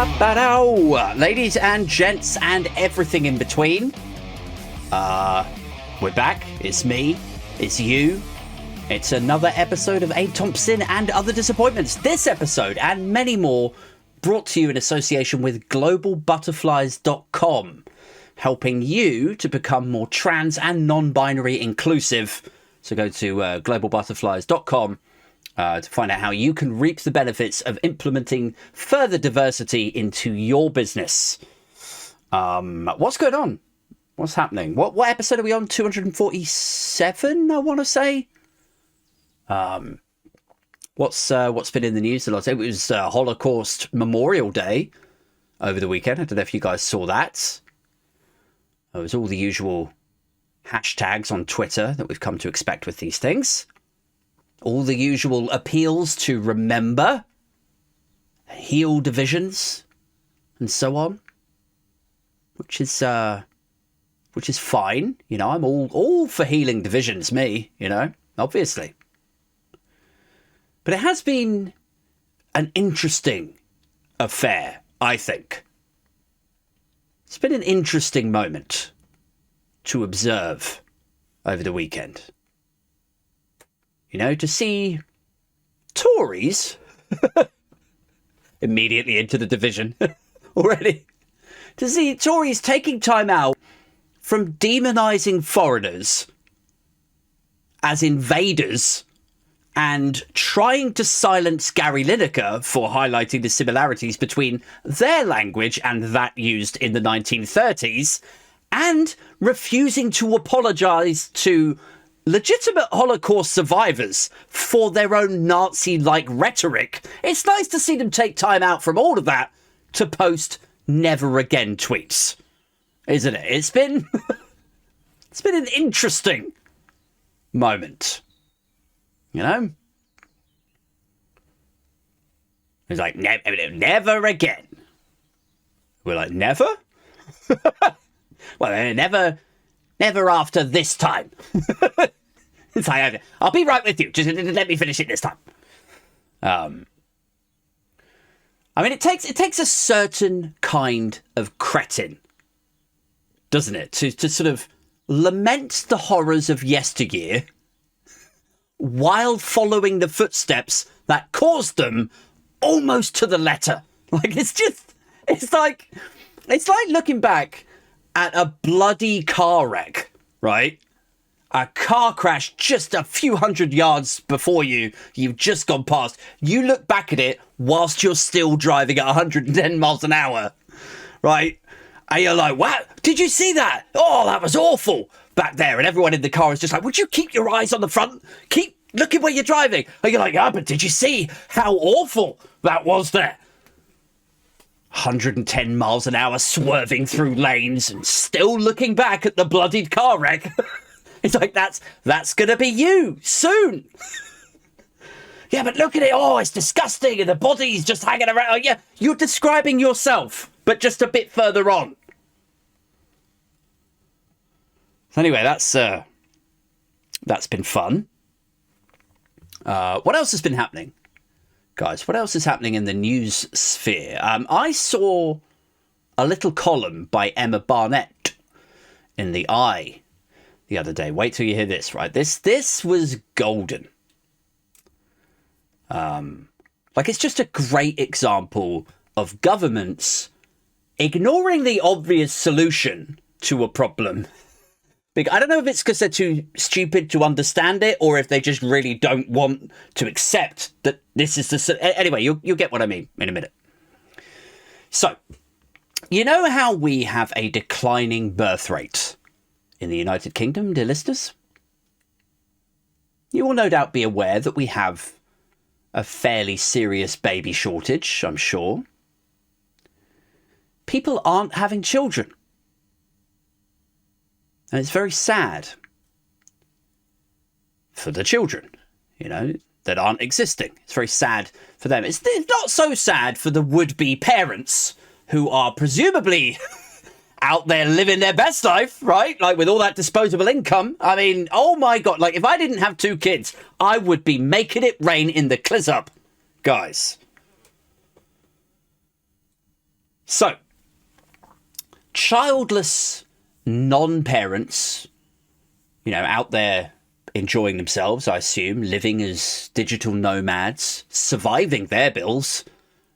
Ba-da-ba-dow. Ladies and gents and everything in between. We're back. It's me. It's you. It's another episode of Abe Thompson and Other Disappointments. This episode and many more brought to you in association with globalbutterflies.com, helping you to become more trans and non-binary inclusive. So go to globalbutterflies.com to find out how you can reap the benefits of implementing further diversity into your business. What's going on? What's happening? What episode are we on? 247, I want to say. What's been in the news the last day? It was Holocaust Memorial Day over the weekend. I don't know if you guys saw that. It was all the usual hashtags on Twitter that we've come to expect with these things. All the usual appeals to remember, heal divisions, and so on. Which is fine. You know, I'm all for healing divisions, me, you know, obviously. But it has been an interesting affair, I think. It's been an interesting moment to observe over the weekend. You know, to see Tories immediately into the division already. To see Tories taking time out from demonising foreigners as invaders and trying to silence Gary Lineker for highlighting the similarities between their language and that used in the 1930s, and refusing to apologise to legitimate Holocaust survivors for their own Nazi-like rhetoric. It's nice to see them take time out from all of that to post never again tweets, isn't it? It's been an interesting moment, you know. It's like never again. We're like, never. Well, never after this time. It's like, I'll be right with you. Just let me finish it this time. I mean, it takes a certain kind of cretin, doesn't it, to sort of lament the horrors of yesteryear while following the footsteps that caused them almost to the letter. Like, it's like looking back at a bloody car wreck, right? A car crash just a few hundred yards before you've just gone past. You look back at it whilst you're still driving at 110 miles an hour, right? And you're like, wow, did you see that? Oh, that was awful back there. And everyone in the car is just like, would you keep your eyes on the front? Keep looking where you're driving. And you're like, but did you see how awful that was there? 110 miles an hour swerving through lanes and still looking back at the bloodied car wreck. It's like, that's going to be you soon. Yeah, but look at it. Oh, it's disgusting. And the body's just hanging around. Oh, yeah, you're describing yourself, but just a bit further on. So anyway, that's been fun. What else has been happening? Guys, what else is happening in the news sphere? I saw a little column by Emma Barnett in The Eye the other day. Wait till you hear this, right? This was golden. Like, it's just a great example of governments ignoring the obvious solution to a problem. I don't know if it's because they're too stupid to understand it, or if they just really don't want to accept that this is the... Anyway, you'll get what I mean in a minute. So, you know how we have a declining birth rate in the United Kingdom, dear listeners? You will no doubt be aware that we have a fairly serious baby shortage, I'm sure. People aren't having children. And it's very sad for the children, you know, that aren't existing. It's very sad for them. It's not so sad for the would-be parents who are presumably out there living their best life, right? Like, with all that disposable income. I mean, oh my God. Like, if I didn't have 2 kids, I would be making it rain in the Clissup, guys. So, childless non-parents, you know, out there enjoying themselves, I assume, living as digital nomads, surviving their bills,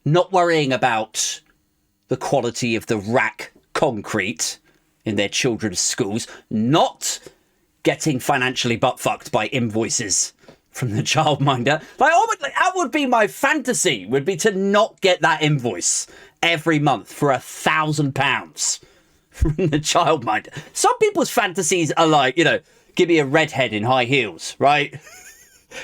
not worrying about the quality of the rack concrete in their children's schools, not getting financially butt-fucked by invoices from the childminder. That would be my fantasy, would be to not get that invoice every month for £1,000 from the childminder. Some people's fantasies are like, you know, give me a redhead in high heels, right?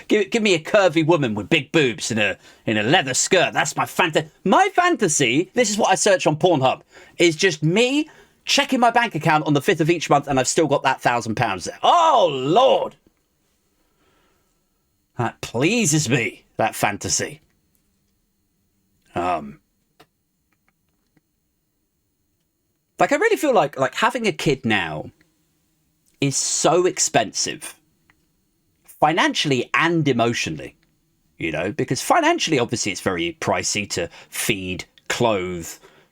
Give me a curvy woman with big boobs in a leather skirt. That's my fantasy. My fantasy, this is what I search on Pornhub, is just me checking my bank account on the 5th of each month and I've still got that £1,000 there. Oh, Lord. That pleases me, that fantasy. Like, I really feel like having a kid now is so expensive, financially and emotionally, you know, because financially, obviously, it's very pricey to feed, clothe,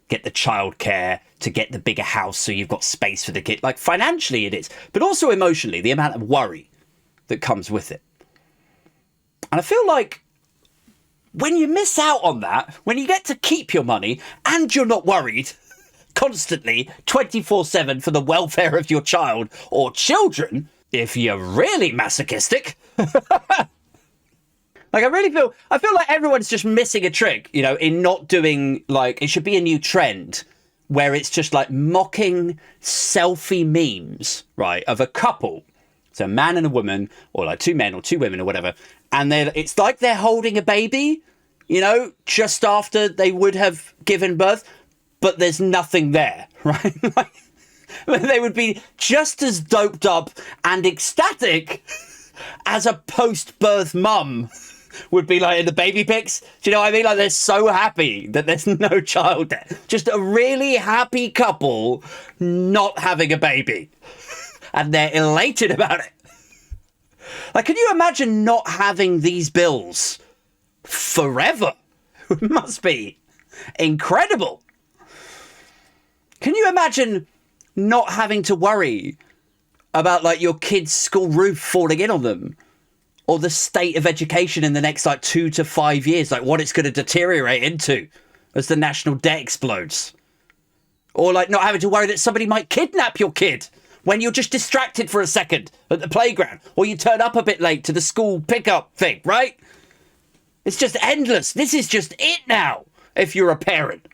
get the childcare, to get the bigger house so you've got space for the kid. Like, financially it is, but also emotionally, the amount of worry that comes with it. And I feel like when you miss out on that, when you get to keep your money and you're not worried constantly 24/7 for the welfare of your child or children, if you're really masochistic, like I feel like everyone's just missing a trick, you know, in not doing, like, it should be a new trend where it's just like mocking selfie memes, right, of a couple. So a man and a woman, or like two men or two women or whatever. And it's like they're holding a baby, you know, just after they would have given birth, but there's nothing there, right? Like, they would be just as doped up and ecstatic as a post-birth mum would be like in the baby pics. Do you know what I mean? Like, they're so happy that there's no child there. Just a really happy couple not having a baby. And they're elated about it. Like, can you imagine not having these bills forever? It must be incredible. Can you imagine not having to worry about, like, your kid's school roof falling in on them? Or the state of education in the next, like, 2 to 5 years? Like, what it's going to deteriorate into as the national debt explodes? Or, like, not having to worry that somebody might kidnap your kid when you're just distracted for a second at the playground, or you turn up a bit late to the school pickup thing, right? It's just endless. This is just it now, if you're a parent.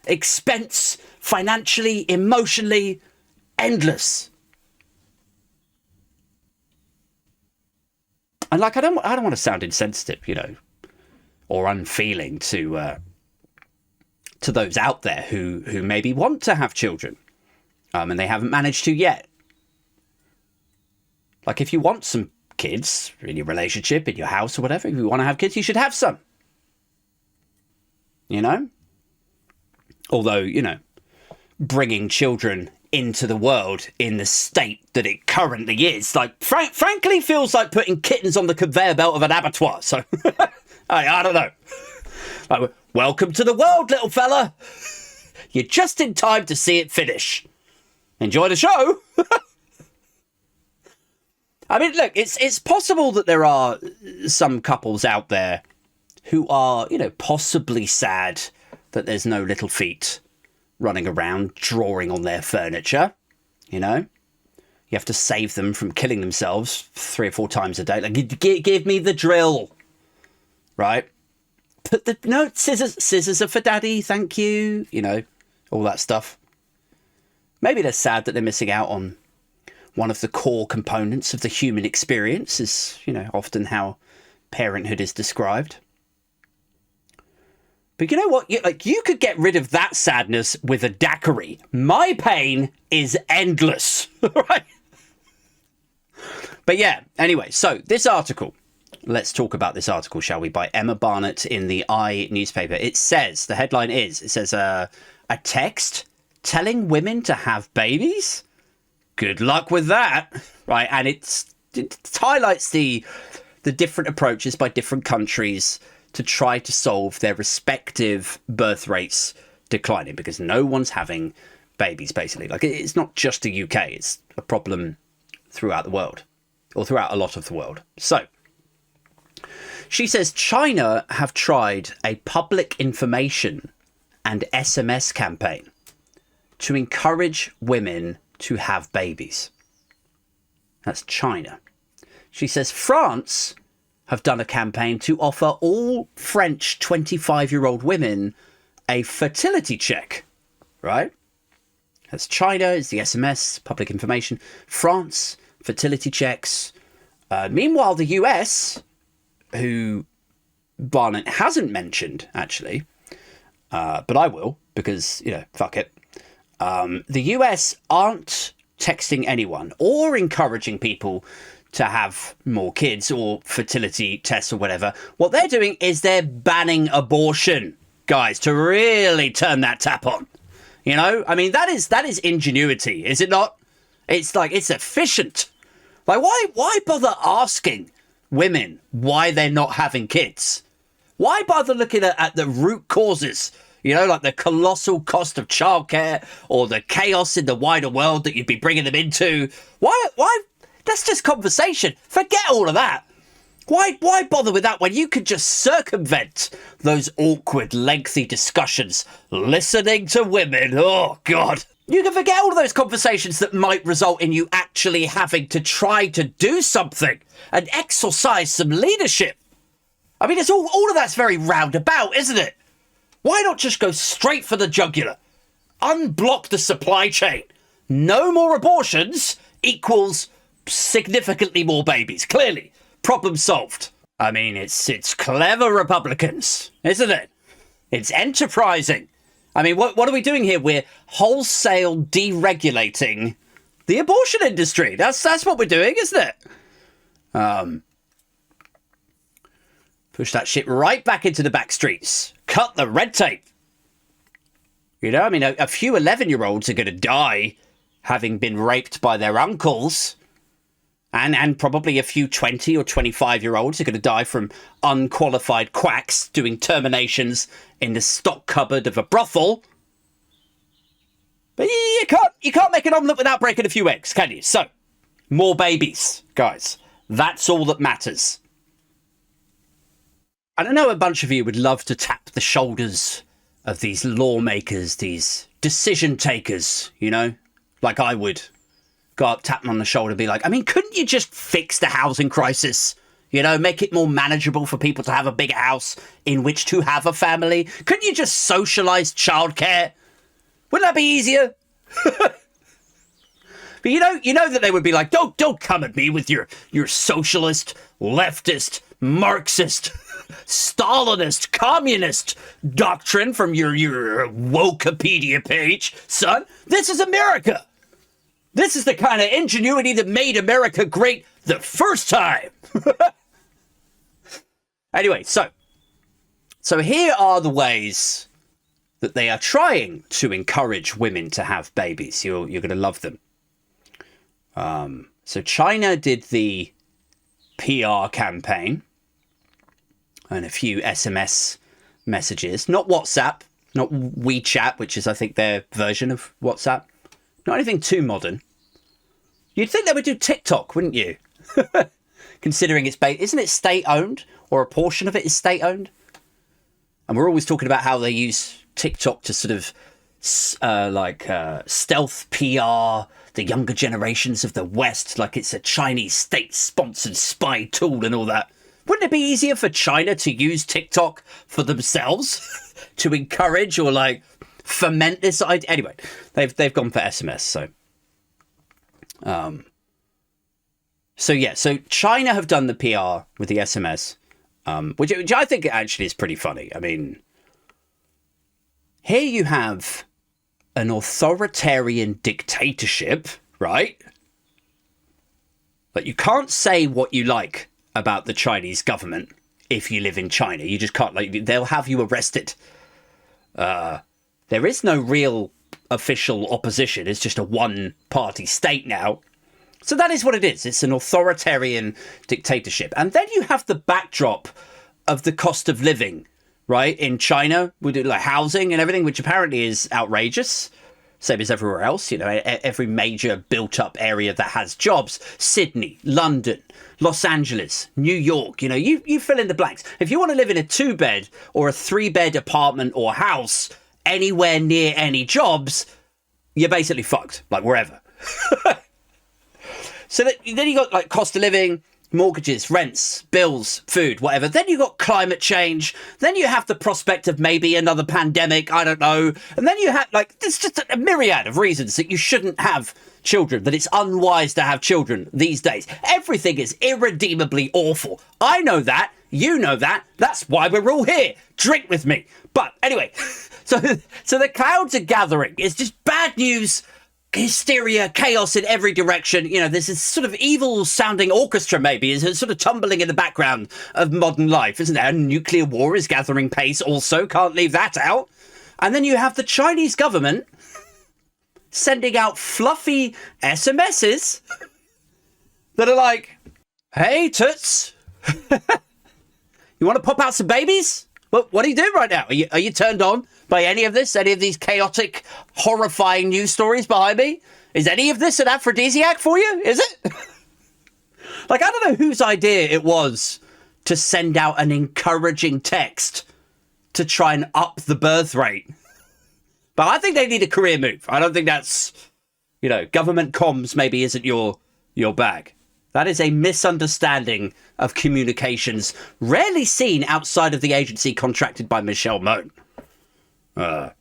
Expense, financially, emotionally, endless. And, like, I don't want to sound insensitive, you know, or unfeeling to those out there who maybe want to have children. And they haven't managed to yet. Like, if you want some kids in your relationship, in your house or whatever, if you want to have kids, you should have some. You know? Although, you know, bringing children into the world in the state that it currently is, like, frankly feels like putting kittens on the conveyor belt of an abattoir. So, I don't know. Like, welcome to the world, little fella. You're just in time to see it finish. Enjoy the show. I mean, look, it's possible that there are some couples out there who are, you know, possibly sad that there's no little feet running around drawing on their furniture. You know, you have to save them from killing themselves 3 or 4 times a day. Like, give me the drill, right? Scissors are for daddy, thank you. You know, all that stuff. Maybe they're sad that they're missing out on one of the core components of the human experience, is, you know, often how parenthood is described. But you know what? You could get rid of that sadness with a daiquiri. My pain is endless, right? But yeah, anyway, so this article. Let's talk about this article, shall we, by Emma Barnett in the I newspaper. It says, the headline is, it says, a text telling women to have babies? Good luck with that, right? And it highlights the different approaches by different countries to try to solve their respective birth rates declining because no one's having babies, basically. Like, it's not just the UK, it's a problem throughout the world, or throughout a lot of the world. So she says China have tried a public information and SMS campaign to encourage women to have babies. That's China. She says France have done a campaign to offer all French 25-year-old women a fertility check, right? That's China, is the SMS, public information. France, fertility checks. Meanwhile, the US, who Barnett hasn't mentioned, actually, but I will, because, you know, fuck it. The US aren't texting anyone or encouraging people to have more kids or fertility tests or whatever. What they're doing is they're banning abortion, guys, to really turn that tap on. You know, I mean, that is ingenuity, is it not? It's like, it's efficient. Like, why bother asking women why they're not having kids? Why bother looking at the root causes? You know, like the colossal cost of childcare or the chaos in the wider world that you'd be bringing them into. Why? That's just conversation. Forget all of that. Why bother with that when you could just circumvent those awkward, lengthy discussions listening to women? Oh, God. You can forget all of those conversations that might result in you actually having to try to do something and exercise some leadership. I mean, it's all of that's very roundabout, isn't it? Why not just go straight for the jugular? Unblock the supply chain. No more abortions equals significantly more babies. Clearly. Problem solved. I mean, it's clever Republicans, isn't it? It's enterprising. I mean, what are we doing here? We're wholesale deregulating the abortion industry. That's what we're doing, isn't it? Push that shit right back into the back streets. Cut the red tape. You know, I mean, a few 11-year-olds are going to die having been raped by their uncles. And probably a few 20 or 25-year-olds are going to die from unqualified quacks doing terminations in the stock cupboard of a brothel. But you can't make an omelette without breaking a few eggs, can you? So, more babies, guys. That's all that matters. And I know a bunch of you would love to tap the shoulders of these lawmakers, these decision takers, you know, like I would. Go up, tap them on the shoulder, be like, I mean, couldn't you just fix the housing crisis? You know, make it more manageable for people to have a bigger house in which to have a family? Couldn't you just socialise childcare? Wouldn't that be easier? But you know that they would be like, don't come at me with your socialist, leftist, Marxist, Stalinist, communist doctrine from your Wokepedia page, son. This is America. This is the kind of ingenuity that made America great the first time. Anyway, so here are the ways that they are trying to encourage women to have babies. You're going to love them. So China did the PR campaign and a few SMS messages. Not WhatsApp, not WeChat, which is, I think, their version of WhatsApp. Not anything too modern. You'd think they would do TikTok, wouldn't you? Considering it's isn't it state-owned? Or a portion of it is state-owned? And we're always talking about how they use TikTok to sort of stealth PR the younger generations of the West, like it's a Chinese state-sponsored spy tool and all that. Wouldn't it be easier for China to use TikTok for themselves to encourage or like foment this idea? Anyway, they've gone for SMS. So China have done the PR with the SMS, which I think actually is pretty funny. I mean, here you have an authoritarian dictatorship, right? But you can't say what you like about the Chinese government if you live in China. You just can't. Like, they'll have you arrested. There is no real official opposition. It's just a one-party state now. So that is what it is. It's an authoritarian dictatorship. And then you have the backdrop of the cost of living right? In China, we do like housing and everything, which apparently is outrageous. Same as everywhere else, you know, every major built up area that has jobs. Sydney, London, Los Angeles, New York, you know, you fill in the blanks. If you want to live in a 2-bed or a 3-bed apartment or house anywhere near any jobs, you're basically fucked, like wherever. So then you got like cost of living, mortgages, rents, bills, food, whatever. Then you got climate change. Then you have the prospect of maybe another pandemic. I don't know. And then you have like, there's just a myriad of reasons that you shouldn't have children, that it's unwise to have children these days. Everything is irredeemably awful. I know that. You know that. That's why we're all here. Drink with me. But anyway, so the clouds are gathering. It's just bad news. Hysteria, chaos in every direction. You know, there's this sort of evil sounding orchestra maybe is sort of tumbling in the background of modern life, isn't there? And nuclear war is gathering pace also. Can't leave that out. And then you have the Chinese government sending out fluffy SMSs that are like, hey, toots, you want to pop out some babies? What are you doing right now? Are you turned on by any of this? Any of these chaotic, horrifying news stories behind me? Is any of this an aphrodisiac for you? Is it? Like, I don't know whose idea it was to send out an encouraging text to try and up the birth rate. But I think they need a career move. I don't think that's, you know, government comms maybe isn't your bag. That is a misunderstanding of communications, rarely seen outside of the agency contracted by Michelle Mone. Like,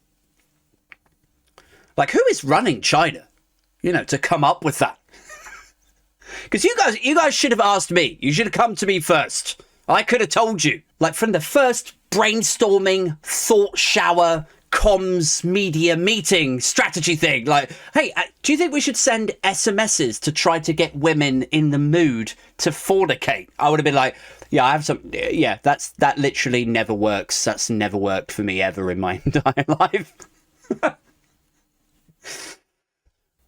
who is running China, you know, to come up with that? Because you guys should have asked me. You should have come to me first. I could have told you. Like, from the first brainstorming, thought shower, comms, media meeting, strategy thing. Like, hey, do you think we should send SMSs to try to get women in the mood to fornicate? I would have been like, yeah, I have some. Yeah, that literally never works. That's never worked for me ever in my entire life.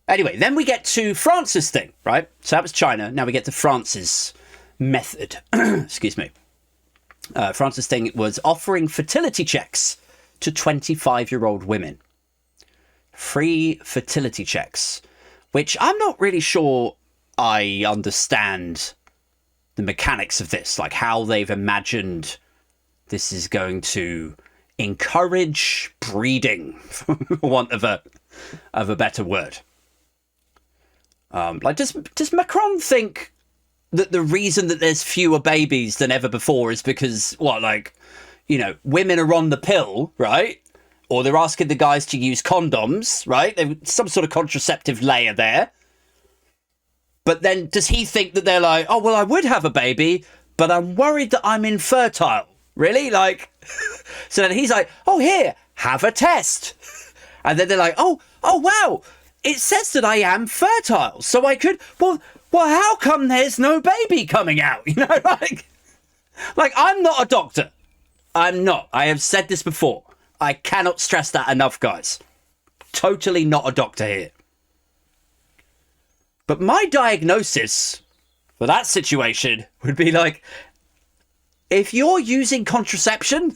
Anyway, then we get to France's thing, right? So that was China. Now we get to France's method. Excuse me. France's thing was offering fertility checks to 25-year-old women. Free fertility checks, which I'm not really sure I understand the mechanics of this, like how they've imagined this is going to encourage breeding, for want of a better word. Like, does Macron think that the reason that there's fewer babies than ever before is because, what, like, you know, women are on the pill, right? Or they're asking the guys to use condoms, right? There's some sort of contraceptive layer there. But then does he think that they're like, oh, well, I would have a baby, but I'm worried that I'm infertile. Really? Like, so then he's like, oh, here, have a test. And then they're like, oh, wow, it says that I am fertile. So I could, well, how come there's no baby coming out? You know, like I'm not a doctor. I'm not. I have said this before. I cannot stress that enough, guys. Totally not a doctor here. But my diagnosis for that situation would be like, if you're using contraception,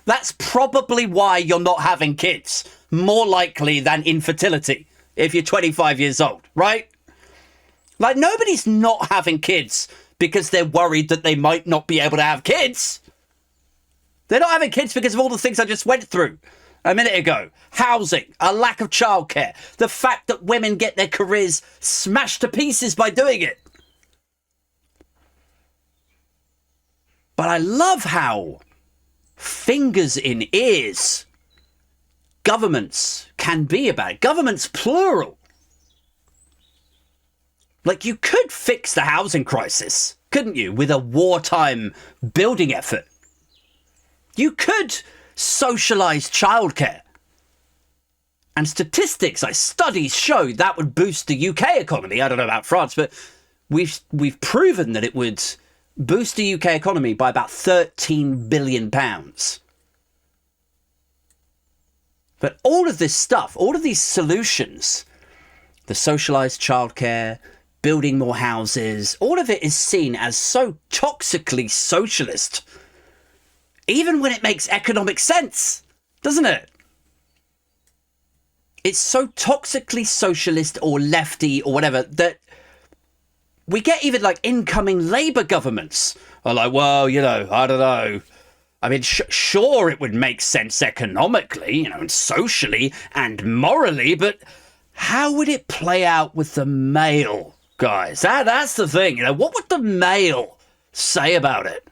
that's probably why you're not having kids. More likely than infertility if you're 25 years old, right? Like, nobody's not having kids because they're worried that they might not be able to have kids. They're not having kids because of all the things I just went through a minute ago. Housing, a lack of childcare, the fact that women get their careers smashed to pieces by doing it. But I love how fingers in ears governments can be about it. Governments plural. Like, you could fix the housing crisis, couldn't you, with a wartime building effort? You could socialise childcare. And statistics, like studies, show that would boost the UK economy. I don't know about France, but we've proven that it would boost the UK economy by about £13 billion. But all of this stuff, all of these solutions, the socialised childcare, building more houses, all of it is seen as so toxically socialist. even when it makes economic sense, doesn't it? It's so toxically socialist or lefty or whatever that we get even like incoming Labour governments are like, well, you know, I don't know. I mean, sure, it would make sense economically, you know, and socially and morally, but how would it play out with the male, guys? That's the thing. You know, what would the male say about it?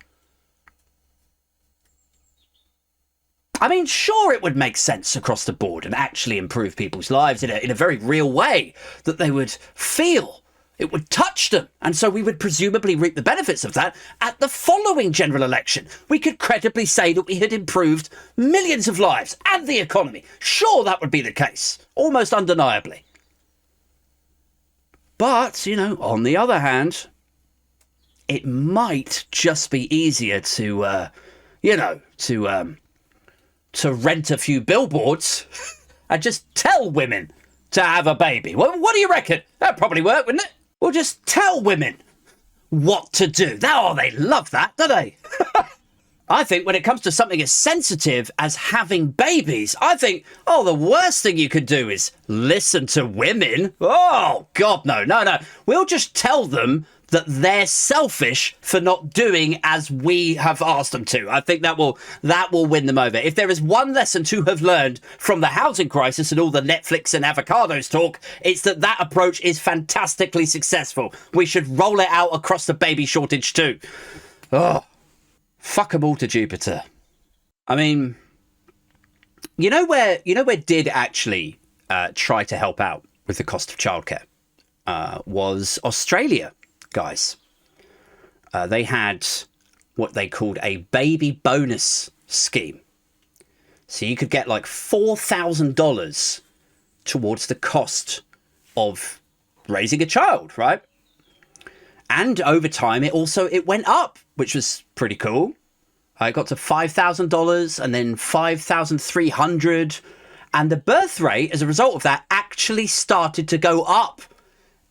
I mean, sure, it would make sense across the board and actually improve people's lives in a very real way that they would feel. It would touch them. And so we would presumably reap the benefits of that at the following general election. We could credibly say that we had improved millions of lives and the economy. Sure, that would be the case, almost undeniably. But, you know, on the other hand, it might just be easier to rent a few billboards and just tell women to have a baby. Well, what do you reckon? That'd probably work, wouldn't it? We'll just tell women what to do. Oh, they love that, don't they? I think when it comes to something as sensitive as having babies, I think, the worst thing you could do is listen to women. Oh, God, no. We'll just tell them that they're selfish for not doing as we have asked them to. I think that will win them over. If there is one lesson to have learned from the housing crisis and all the Netflix and avocados talk, it's that approach is fantastically successful. We should roll it out across the baby shortage too. Oh, fuck them all to Jupiter. I mean, you know where did actually try to help out with the cost of childcare was Australia. Guys, they had what they called a baby bonus scheme. So you could get like $4,000 towards the cost of raising a child, right? And over time, it went up, which was pretty cool. It got to $5,000 and then $5,300. And the birth rate, as a result of that, actually started to go up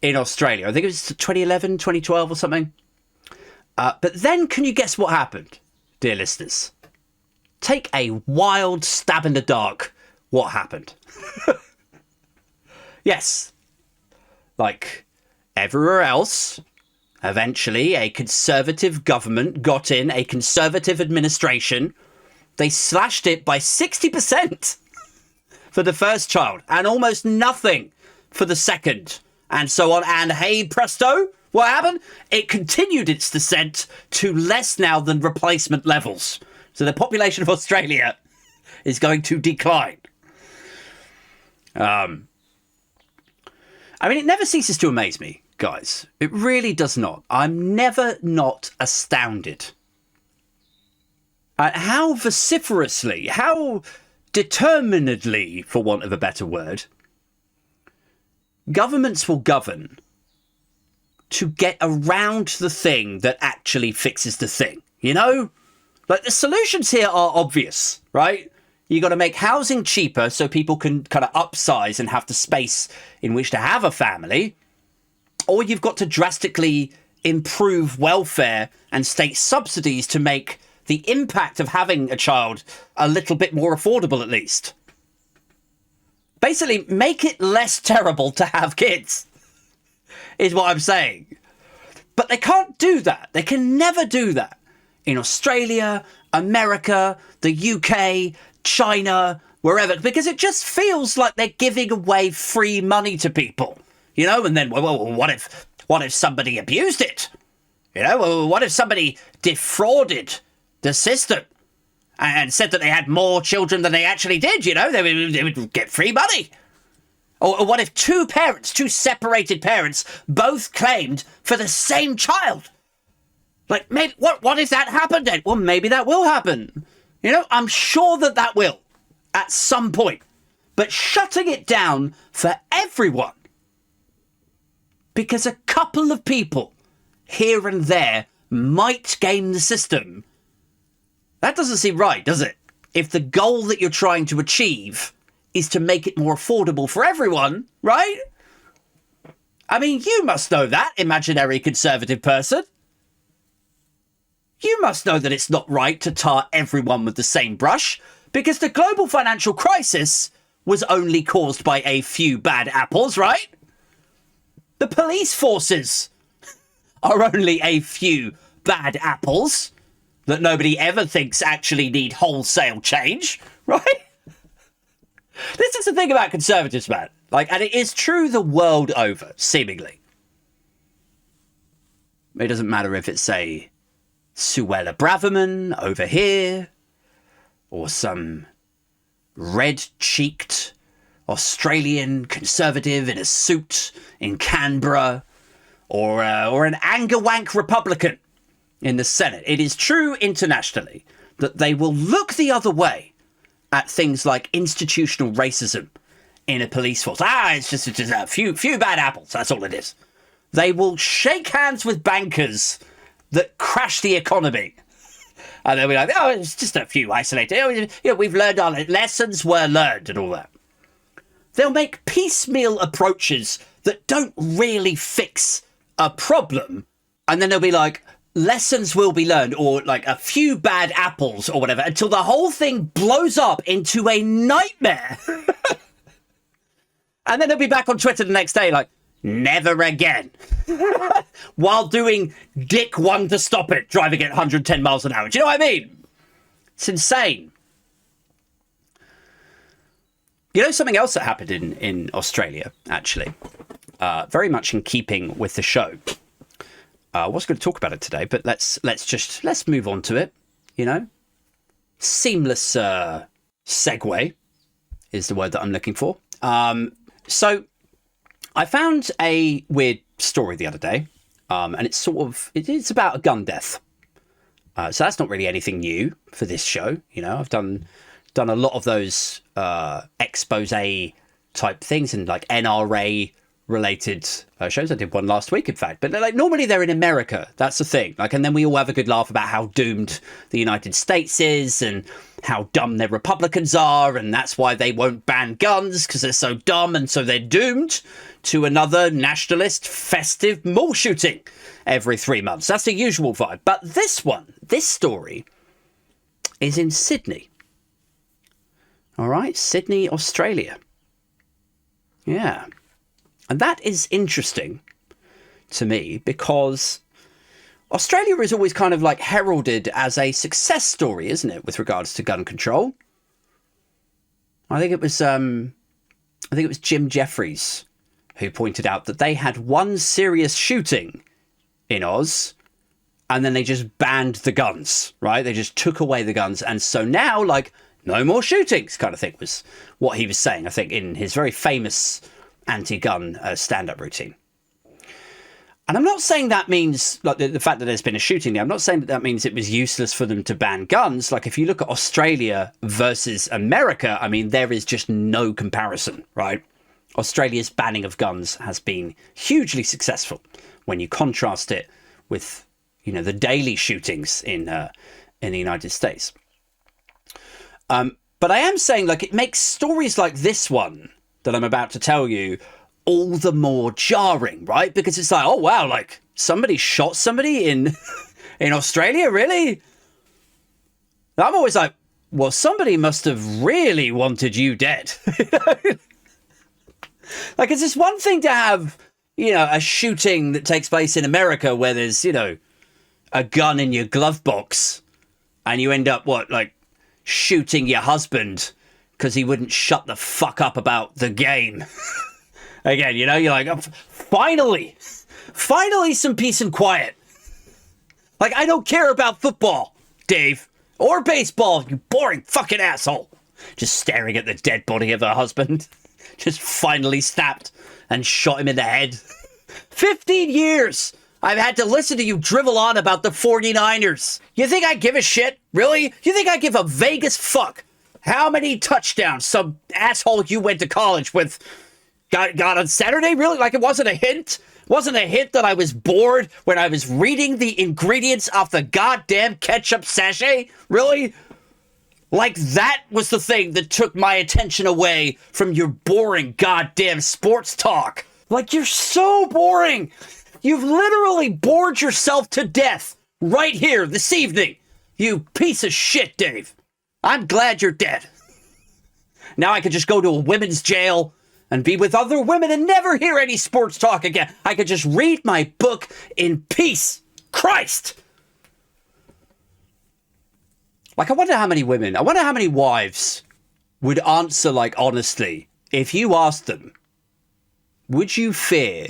in Australia. I think it was 2011, 2012 or something. But then can you guess what happened, dear listeners? Take a wild stab in the dark. What happened? Yes. Like everywhere else, eventually a conservative government got in, a conservative administration. They slashed it by 60% for the first child and almost nothing for the second. And so on, and hey presto, what happened? It continued its descent to less now than replacement levels. So the population of Australia is going to decline. I mean, it never ceases to amaze me, guys. It really does not. I'm never not astounded at how vociferously, how determinedly, for want of a better word, governments will govern to get around the thing that actually fixes the thing, you know? Like, the solutions here are obvious, right? You got to make housing cheaper so people can kind of upsize and have the space in which to have a family. Or you've got to drastically improve welfare and state subsidies to make the impact of having a child a little bit more affordable, at least. Basically, make it less terrible to have kids, is what I'm saying. But they can't do that. They can never do that. In Australia, America, the UK, China, wherever, because it just feels like they're giving away free money to people, you know? And then, well, what if somebody abused it? You know, well, what if somebody defrauded the system and said that they had more children than they actually did, you know? They would get free money. Or what if two separated parents, both claimed for the same child? Like, maybe, what if that happened then? Well, maybe that will happen. You know, I'm sure that will at some point. But shutting it down for everyone, because a couple of people here and there might game the system, that doesn't seem right, does it? If the goal that you're trying to achieve is to make it more affordable for everyone, right? I mean, you must know that, imaginary conservative person. you must know that it's not right to tar everyone with the same brush, because the global financial crisis was only caused by a few bad apples, right? The police forces are only a few bad apples that nobody ever thinks actually need wholesale change, right? This is the thing about conservatives, man. Like, and it is true the world over, seemingly. It doesn't matter if it's, say, Suella Braverman over here, or some red-cheeked Australian conservative in a suit in Canberra, or an anger-wank Republican in the Senate. It is true internationally that they will look the other way at things like institutional racism in a police force. It's just a few bad apples. That's all it is. They will shake hands with bankers that crash the economy. And they'll be like, oh, it's just a few isolated. We've learned our lessons were learned and all that. They'll make piecemeal approaches that don't really fix a problem. And then they'll be like, lessons will be learned, or like a few bad apples or whatever, until the whole thing blows up into a nightmare. And then they'll be back on Twitter the next day like, never again. While doing Dick 1 to stop it, driving at 110 miles an hour. Do you know what I mean? It's insane. You know something else that happened in Australia, actually? Very much in keeping with the show. I was going to talk about it today, but let's move on to it, you know? Seamless segue is the word that I'm looking for. So I found a weird story the other day, and it's it's about a gun death. So that's not really anything new for this show. You know, I've done a lot of those expose type things and like NRA related shows. I did one last week, in fact, but normally they're in America. That's the thing. And then we all have a good laugh about how doomed the United States is and how dumb their Republicans are, and that's why they won't ban guns, because they're so dumb, and so they're doomed to another nationalist festive mall shooting every 3 months. That's the usual vibe. But this story is in Sydney. All right, Sydney, Australia. Yeah. And that is interesting to me because Australia is always kind of like heralded as a success story, isn't it, with regards to gun control? I think it was Jim Jeffries who pointed out that they had one serious shooting in Oz and then they just banned the guns, right? They just took away the guns. And so now, like, no more shootings kind of thing was what he was saying, I think, in his very famous anti-gun stand-up routine. And I'm not saying that means, like, the fact that there's been a shooting there, I'm not saying that means it was useless for them to ban guns. Like, if you look at Australia versus America, I mean, there is just no comparison, right? Australia's banning of guns has been hugely successful when you contrast it with, you know, the daily shootings in the United States. But I am saying, like, it makes stories like this one that I'm about to tell you all the more jarring, right? Because it's like, oh wow, like somebody shot somebody in Australia, really? I'm always like, well, somebody must have really wanted you dead. Like, it's just one thing to have, you know, a shooting that takes place in America where there's, you know, a gun in your glove box and you end up, shooting your husband because he wouldn't shut the fuck up about the game. Again, you know, you're like, oh, finally some peace and quiet. Like, I don't care about football, Dave, or baseball, you boring fucking asshole. Just staring at the dead body of her husband. Just finally snapped and shot him in the head. 15 years I've had to listen to you drivel on about the 49ers. You think I give a shit? Really? You think I give a Vegas fuck how many touchdowns some asshole you went to college with got on Saturday? Really? Like, it wasn't a hint? Wasn't a hint that I was bored when I was reading the ingredients off the goddamn ketchup sachet? Really? Like, that was the thing that took my attention away from your boring goddamn sports talk. Like, you're so boring. You've literally bored yourself to death right here this evening. You piece of shit, Dave. I'm glad you're dead. Now I could just go to a women's jail and be with other women and never hear any sports talk again. I could just read my book in peace. Christ! Like, I wonder how many wives would answer, like, honestly, if you asked them, would you fear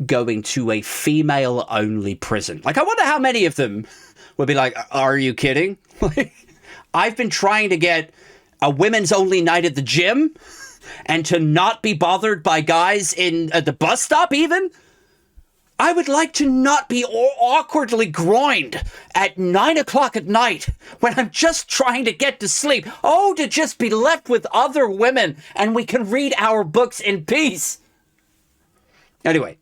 going to a female-only prison? Like, I wonder how many of them would be like, are you kidding? Like, I've been trying to get a women's-only night at the gym and to not be bothered by guys at the bus stop even? I would like to not be awkwardly groined at 9 o'clock at night when I'm just trying to get to sleep. Oh, to just be left with other women and we can read our books in peace. Anyway,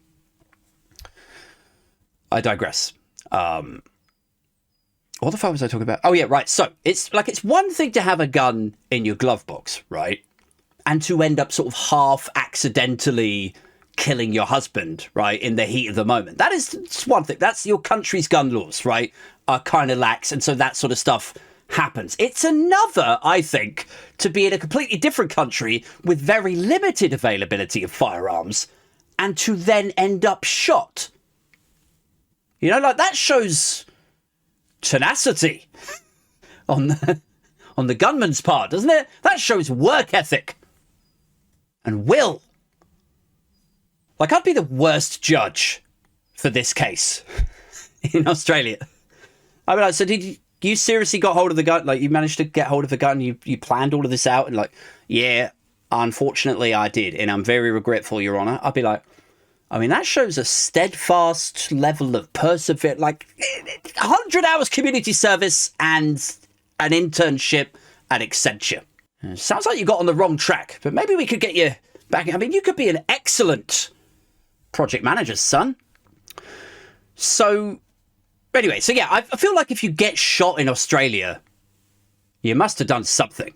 I digress. What the fuck was I talking about? Oh, yeah, right. So it's one thing to have a gun in your glove box, right? And to end up sort of half accidentally killing your husband, right, in the heat of the moment. That is one thing. That's your country's gun laws, right, are kind of lax. And so that sort of stuff happens. It's another, I think, to be in a completely different country with very limited availability of firearms and to then end up shot. You know, like that shows tenacity on the gunman's part, doesn't it? That shows work ethic and will. Like, I'd be the worst judge for this case in Australia. I'd be like, so did you seriously got hold of the gun? Like, you managed to get hold of the gun? You planned all of this out? And like, yeah, unfortunately I did. And I'm very regretful, Your Honour. I'd be like, I mean, that shows a steadfast level of perseverance, like 100 hours community service and an internship at Accenture. Sounds like you got on the wrong track, but maybe we could get you back. I mean, you could be an excellent project manager, son. So anyway, so yeah, I feel like if you get shot in Australia, you must have done something.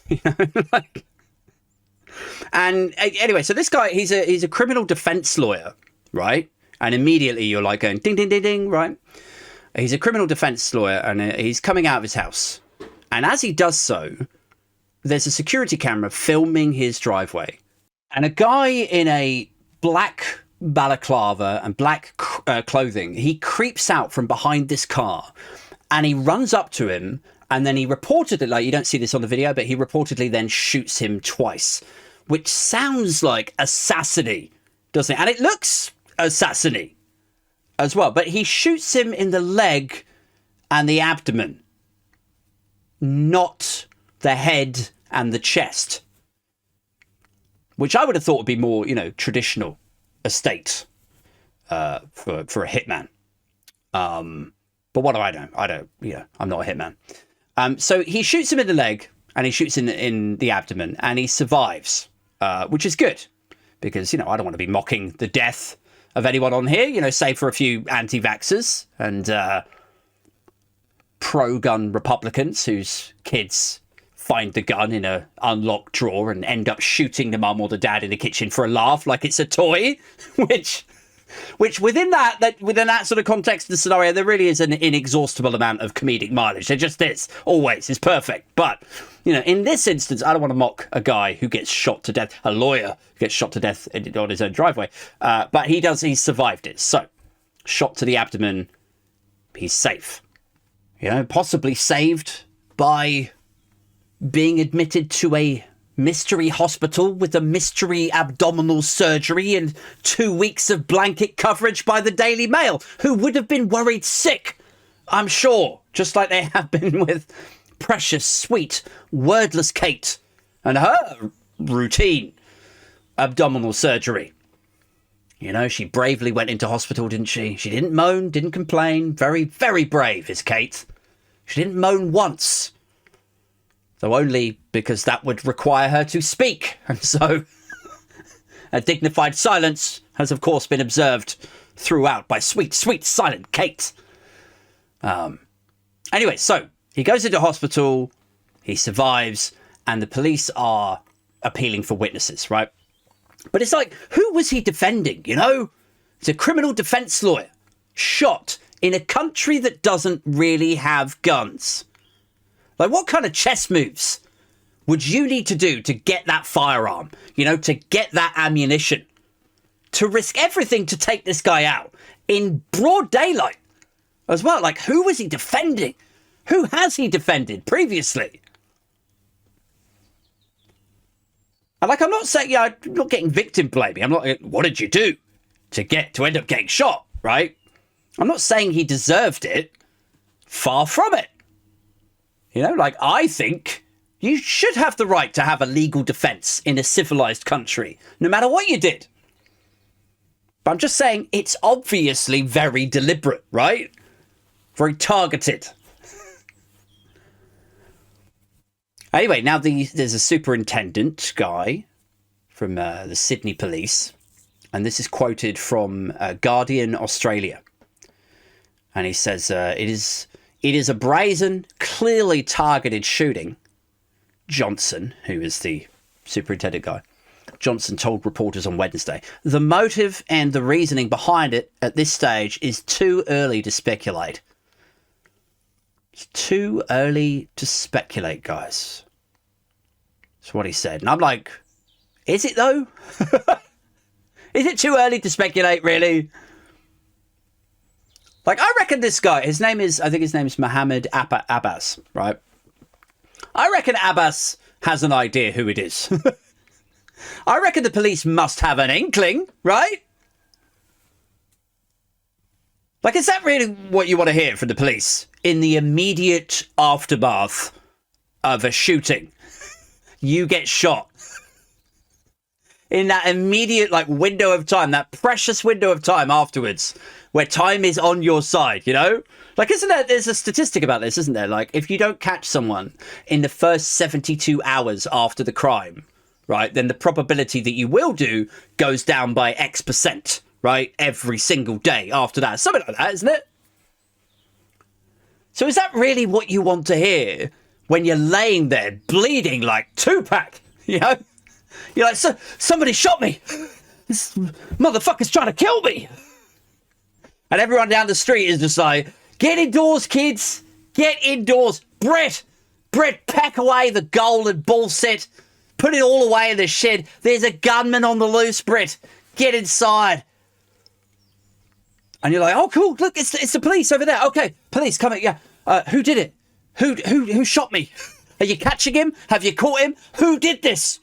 You know, like, and anyway, so this guy, he's a criminal defense lawyer, right? And immediately you're like going ding, ding, ding, ding, right? He's a criminal defense lawyer and he's coming out of his house. And as he does so, there's a security camera filming his driveway. And a guy in a black balaclava and black clothing, he creeps out from behind this car and he runs up to him. And then he reportedly, like, you don't see this on the video, but he reportedly then shoots him twice, which sounds like assassiny, doesn't it? And it looks assassiny as well. But he shoots him in the leg and the abdomen, not the head and the chest, which I would have thought would be more, you know, traditional estate for a hitman. But what do I know? I'm not a hitman. So he shoots him in the leg and he shoots in the abdomen and he survives, which is good because, you know, I don't want to be mocking the death of anyone on here, you know, save for a few anti-vaxxers and pro-gun Republicans whose kids find the gun in a unlocked drawer and end up shooting the mum or the dad in the kitchen for a laugh like it's a toy, which within that sort of context of the scenario, there really is an inexhaustible amount of comedic mileage. There just is. Always. It's perfect. But, you know, in this instance, I don't want to mock a guy who gets shot to death, a lawyer who gets shot to death on his own driveway. But he's survived it. So, shot to the abdomen, he's safe. You know, possibly saved by being admitted to a mystery hospital with a mystery abdominal surgery and 2 weeks of blanket coverage by the Daily Mail, who would have been worried sick, I'm sure, just like they have been with precious, sweet, wordless Kate and her routine abdominal surgery. You know, she bravely went into hospital, didn't she? She didn't moan, didn't complain. Very, very brave is Kate. She didn't moan once. Though only because that would require her to speak. And so a dignified silence has, of course, been observed throughout by sweet, sweet, silent Kate. Anyway, so he goes into hospital, he survives, and the police are appealing for witnesses, right? But it's like, who was he defending, you know? He's a criminal defense lawyer, shot in a country that doesn't really have guns? Like, what kind of chess moves would you need to do to get that firearm, to get that ammunition, to risk everything to take this guy out in broad daylight as well? Like, who was he defending? Who has he defended previously? And like, I'm not saying, I'm not getting victim blaming. I'm not, what did you do to end up getting shot, right? I'm not saying he deserved it. Far from it. I think you should have the right to have a legal defense in a civilized country, no matter what you did. But I'm just saying it's obviously very deliberate, right? Very targeted. Anyway, now there's a superintendent guy from the Sydney Police, and this is quoted from Guardian Australia. And he says, it is a brazen, clearly targeted shooting. Johnson, who is the superintendent guy, Johnson told reporters on Wednesday, the motive and the reasoning behind it at this stage is too early to speculate. It's too early to speculate, guys. That's what he said. And I'm like, is it though? Is it too early to speculate, really? Like, I reckon this guy, I think his name is Mohammed Abbas, right? I reckon Abbas has an idea who it is. I reckon the police must have an inkling, right? Like, is that really what you want to hear from the police in the immediate aftermath of a shooting? You get shot. In that immediate, window of time, that precious window of time afterwards, where time is on your side, isn't there, there's a statistic about this, isn't there? Like, if you don't catch someone in the first 72 hours after the crime, right, then the probability that you will do goes down by X%, right? Every single day after that. Something like that, isn't it? So is that really what you want to hear when you're laying there bleeding like Tupac, You're like, somebody shot me. This motherfucker's trying to kill me. And everyone down the street is just like, get indoors, kids. Get indoors. Brett, pack away the gold and bullshit. Put it all away in the shed. There's a gunman on the loose, Brett. Get inside. And you're like, oh, cool. Look, it's the police over there. Okay, police, come in. Yeah. Who did it? Who shot me? Are you catching him? Have you caught him? Who did this?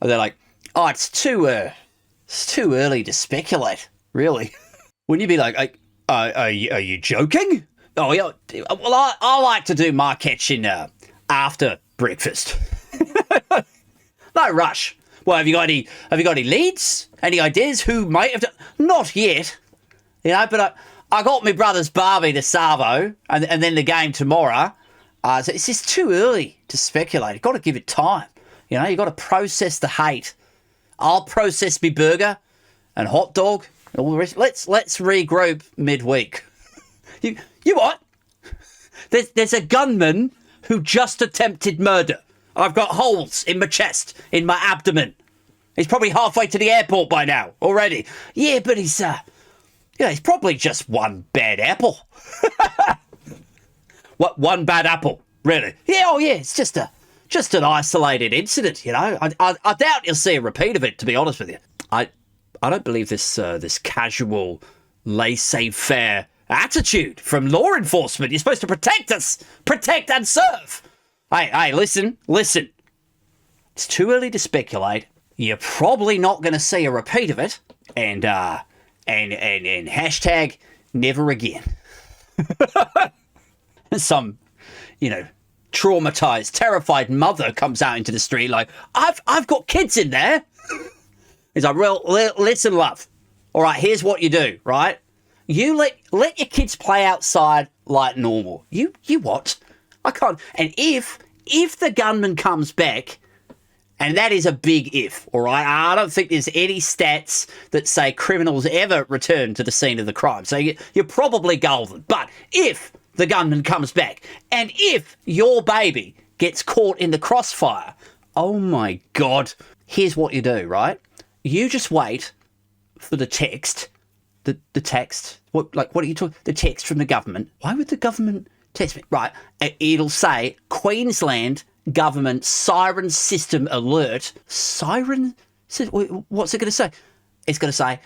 And they're like, oh, it's too early to speculate, really. Wouldn't you be like, are you joking? Oh, yeah. Well, I like to do my catching after breakfast. No rush. Well, have you got any leads? Any ideas who might have done? Not yet. But I got my brother's Barbie to Savo, and then the game tomorrow. So it's just too early to speculate. You've got to give it time. You've got to process the hate. I'll process me burger and hot dog. And all the rest. Let's regroup midweek. You what? There's a gunman who just attempted murder. I've got holes in my chest, in my abdomen. He's probably halfway to the airport by now already. Yeah, but he's probably just one bad apple. What, one bad apple? Really? Yeah, oh yeah, it's just an isolated incident, I doubt you'll see a repeat of it, to be honest with you. I don't believe this casual, laissez-faire attitude from law enforcement. You're supposed to protect us, protect and serve. Hey, listen. It's too early to speculate. You're probably not going to see a repeat of it, and hashtag never again. Some, traumatized, terrified mother comes out into the street like, I've got kids in there. He's like, well, listen, love. All right, here's what you do, right? You let your kids play outside like normal. You what? I can't. And if the gunman comes back, and that is a big if, all right? I don't think there's any stats that say criminals ever return to the scene of the crime. So you're probably golden. But if the gunman comes back, and if your baby gets caught in the crossfire, oh my God, here's what you do, right? You just wait for the text the text. What are you talking? The text from the government. Why would the government text me? Right. It'll say Queensland government siren system alert. Siren? What's it going to say? It's going to say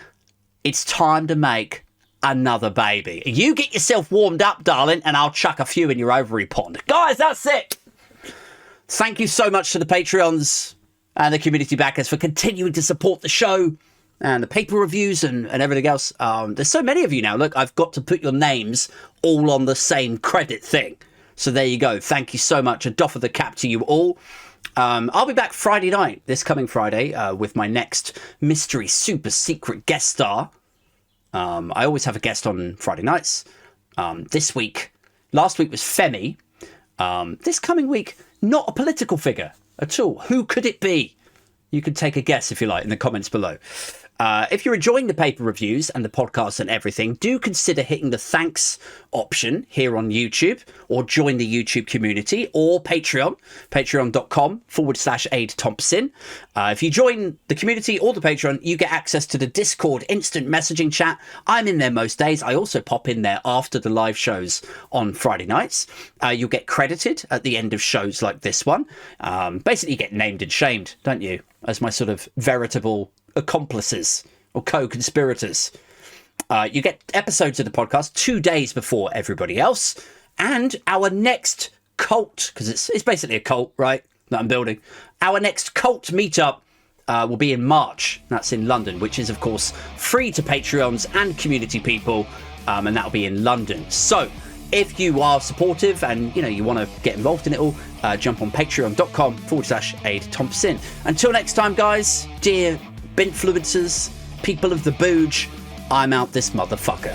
it's time to make another baby. You get yourself warmed up, darling, and I'll chuck a few in your ovary pond. Guys, that's it. Thank you so much to the Patreons and the community backers for continuing to support the show and the paper reviews and everything else. There's so many of you now. Look, I've got to put your names all on the same credit thing. So there you go. Thank you so much. A doff of the cap to you all. I'll be back Friday night, this coming Friday, with my next mystery super secret guest star. I always have a guest on Friday nights. Last week was Femi. This coming week, not a political figure at all. Who could it be? You can take a guess if you like in the comments below. If you're enjoying the paper reviews and the podcast and everything, do consider hitting the thanks option here on YouTube, or join the YouTube community, or Patreon, patreon.com/Aid Thompson. If you join the community or the Patreon, you get access to the Discord instant messaging chat. I'm in there most days. I also pop in there after the live shows on Friday nights. You'll get credited at the end of shows like this one. Basically, you get named and shamed, don't you? As my sort of veritable accomplices or co-conspirators. You get episodes of the podcast 2 days before everybody else, and our next cult, because it's basically a cult, right, that I'm building. Our next cult meetup will be in March. That's in London, which is of course free to Patreons and community people, and that'll be in London. So if you are supportive and you want to get involved in it all, jump on patreon.com/Aid Thompson. Until next time, guys, dear Binfluencers, people of the booge, I'm out this motherfucker.